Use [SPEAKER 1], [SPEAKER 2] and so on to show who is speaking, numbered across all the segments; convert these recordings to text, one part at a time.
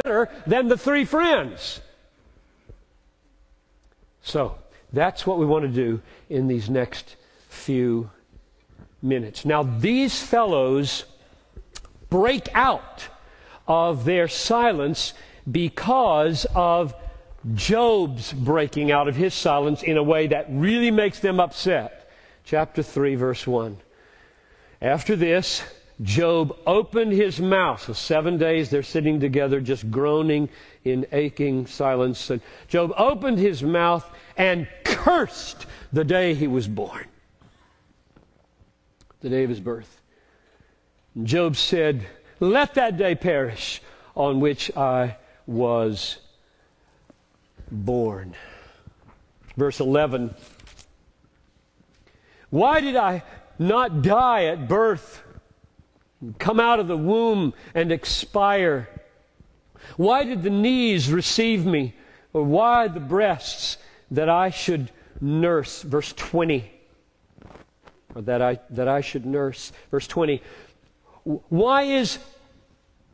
[SPEAKER 1] better than the three friends. So, that's what we want to do in these next few minutes. Now, these fellows break out of their silence because of Job's breaking out of his silence in a way that really makes them upset. Chapter 3, verse 1. After this, Job opened his mouth. So 7 days they're sitting together just groaning in aching silence. And Job opened his mouth and cursed the day he was born. The day of his birth. And Job said, "Let that day perish on which I was born." Verse 11. Why did I not die at birth, come out of the womb and expire? Why did the knees receive me, or why the breasts that I should nurse? Verse 20. Or that I should nurse. Verse 20. Why is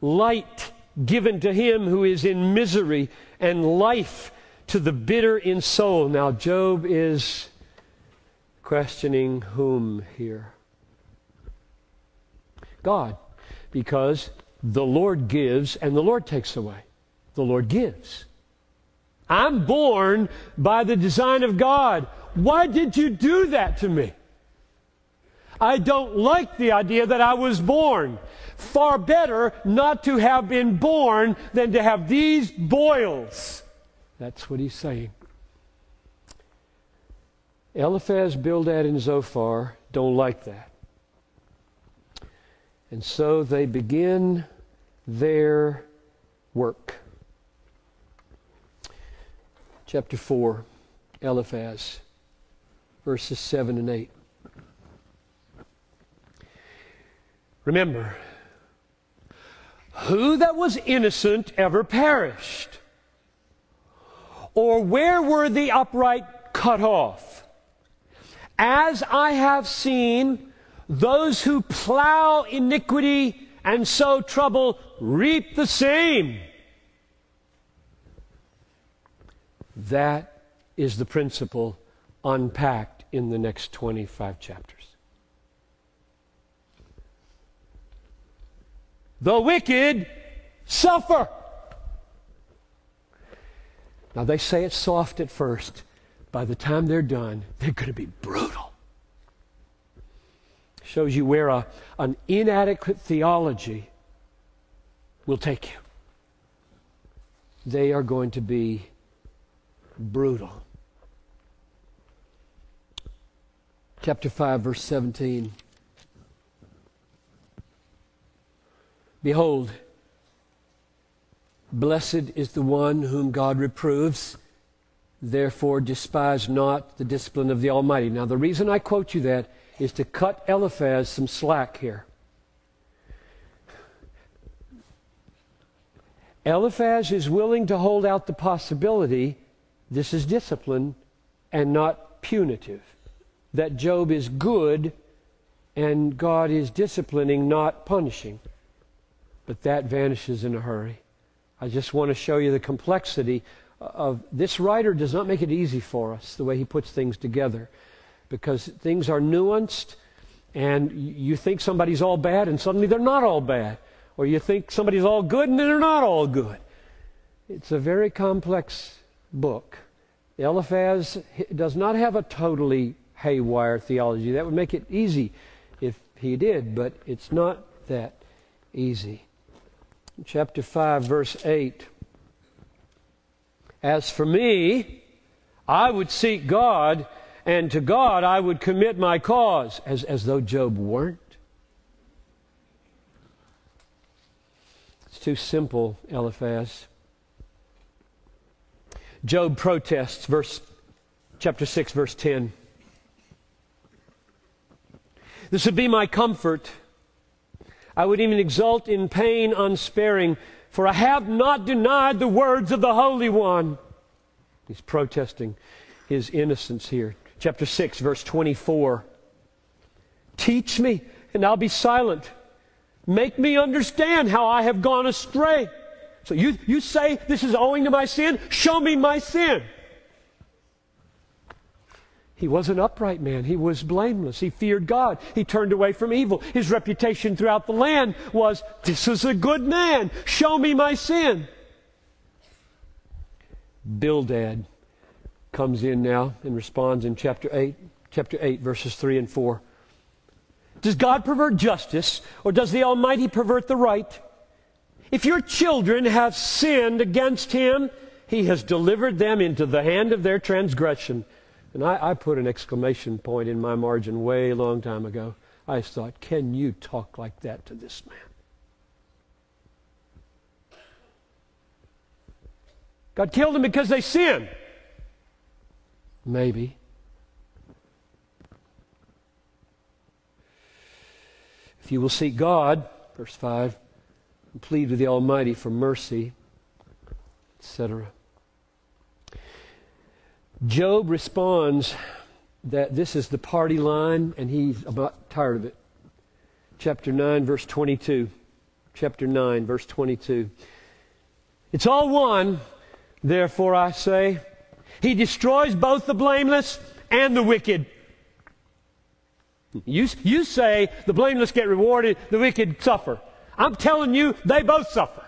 [SPEAKER 1] light given to him who is in misery, and life to the bitter in soul? Now Job is questioning whom here? God. Because the Lord gives and the Lord takes away. The Lord gives. I'm born by the design of God. Why did you do that to me? I don't like the idea that I was born. Far better not to have been born than to have these boils. That's what he's saying. Eliphaz, Bildad, and Zophar don't like that. And so they begin their work. Chapter 4, Eliphaz, verses 7 and 8. Remember, who that was innocent ever perished? Or where were the upright cut off? As I have seen, those who plow iniquity and sow trouble reap the same. That is the principle unpacked in the next 25 chapters. The wicked suffer. Now they say it's soft at first. By the time they're done, they're going to be brutal. Shows you where an inadequate theology will take you. They are going to be brutal. Chapter 5, verse 17. Behold, blessed is the one whom God reproves. Therefore despise not the discipline of the Almighty. Now the reason I quote you that is to cut Eliphaz some slack here. Eliphaz is willing to hold out the possibility this is discipline and not punitive. That Job is good and God is disciplining, not punishing. But that vanishes in a hurry. I just want to show you the complexity of this writer. Does not make it easy for us, the way he puts things together, because things are nuanced, and you think somebody's all bad and suddenly they're not all bad, or you think somebody's all good and they're not all good. It's a very complex book. Eliphaz does not have a totally haywire theology. That would make it easy if he did, but it's not that easy. Chapter 5, verse 8. As for me, I would seek God, and to God I would commit my cause. As though Job weren't. It's too simple, Eliphaz. Job protests, chapter 6, verse 10. This would be my comfort. I would even exult in pain unsparing, for I have not denied the words of the Holy One. He's protesting his innocence here. Chapter 6, verse 24. Teach me, and I'll be silent. Make me understand how I have gone astray. So you say this is owing to my sin? Show me my sin. He was an upright man. He was blameless. He feared God. He turned away from evil. His reputation throughout the land was, this is a good man. Show me my sin. Bildad comes in now and responds in chapter 8, verses 3 and 4. Does God pervert justice, or does the Almighty pervert the right? If your children have sinned against Him, He has delivered them into the hand of their transgression. And I put an exclamation point in my margin way a long time ago. I thought, can you talk like that to this man? God killed them because they sinned. Maybe. If you will seek God, verse 5, and plead with the Almighty for mercy, etc. Job responds that this is the party line, and he's about tired of it. Chapter 9, verse 22. Chapter 9, verse 22. It's all one, therefore I say, He destroys both the blameless and the wicked. You say the blameless get rewarded, the wicked suffer. I'm telling you, they both suffer.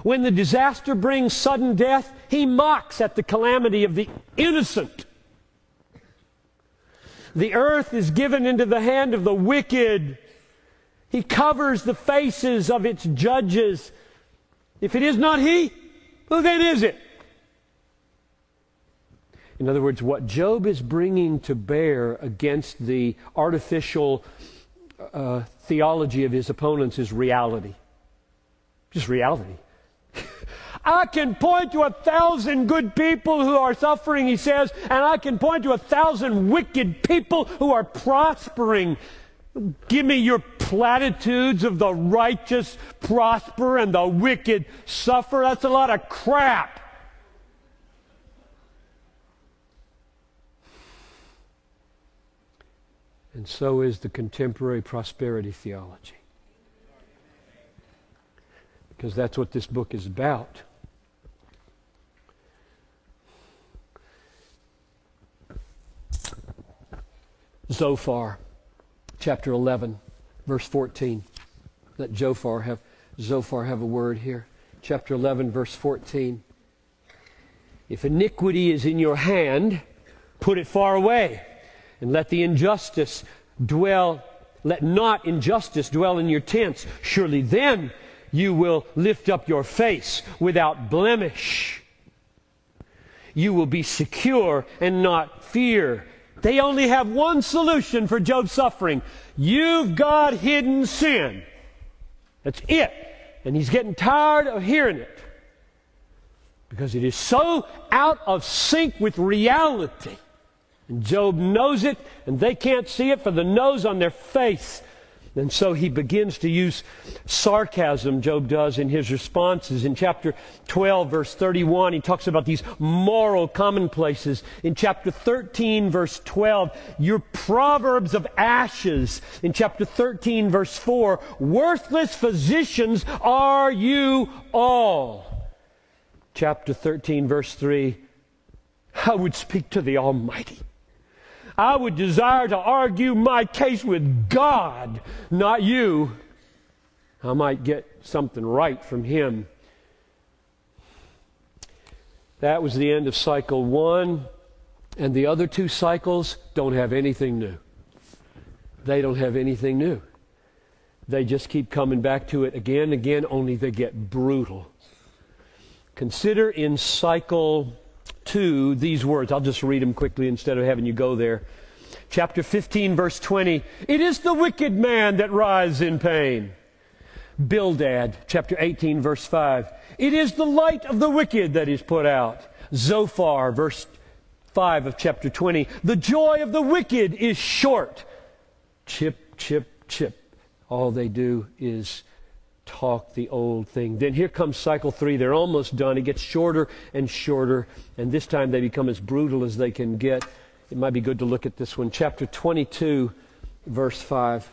[SPEAKER 1] When the disaster brings sudden death, He mocks at the calamity of the innocent. The earth is given into the hand of the wicked. He covers the faces of its judges. If it is not He, who then is it? In other words, what Job is bringing to bear against the artificial theology of his opponents is reality. Just reality. I can point to 1,000 good people who are suffering, he says, and I can point to 1,000 wicked people who are prospering. Give me your platitudes of the righteous prosper and the wicked suffer. That's a lot of crap. And so is the contemporary prosperity theology. Because that's what this book is about. Zophar, chapter 11, verse 14. Let Zophar have a word here. Chapter 11, verse 14. If iniquity is in your hand, put it far away, and let not injustice dwell in your tents. Surely then you will lift up your face without blemish. You will be secure and not fear. They only have one solution for Job's suffering. You've got hidden sin. That's it. And he's getting tired of hearing it. Because it is so out of sync with reality. And Job knows it, and they can't see it for the nose on their face. And so he begins to use sarcasm, Job does, in his responses. In chapter 12, verse 31, he talks about these moral commonplaces. In chapter 13, verse 12, your proverbs of ashes. In chapter 13, verse 4, worthless physicians are you all. Chapter 13, verse 3, I would speak to the Almighty. I would desire to argue my case with God, not you. I might get something right from Him. That was the end of cycle 1, and the other 2 cycles don't have anything new. They don't have anything new. They just keep coming back to it again and again, only they get brutal. Consider in cycle 2 these words. I'll just read them quickly instead of having you go there. Chapter 15, verse 20. It is the wicked man that writhes in pain. Bildad, chapter 18, verse 5. It is the light of the wicked that is put out. Zophar, verse 5 of chapter 20. The joy of the wicked is short. Chip, chip, chip. All they do is talk the old thing. Then here comes cycle 3. They're almost done. It gets shorter and shorter, and this time they become as brutal as they can get. It might be good to look at this one. Chapter 22, verse 5.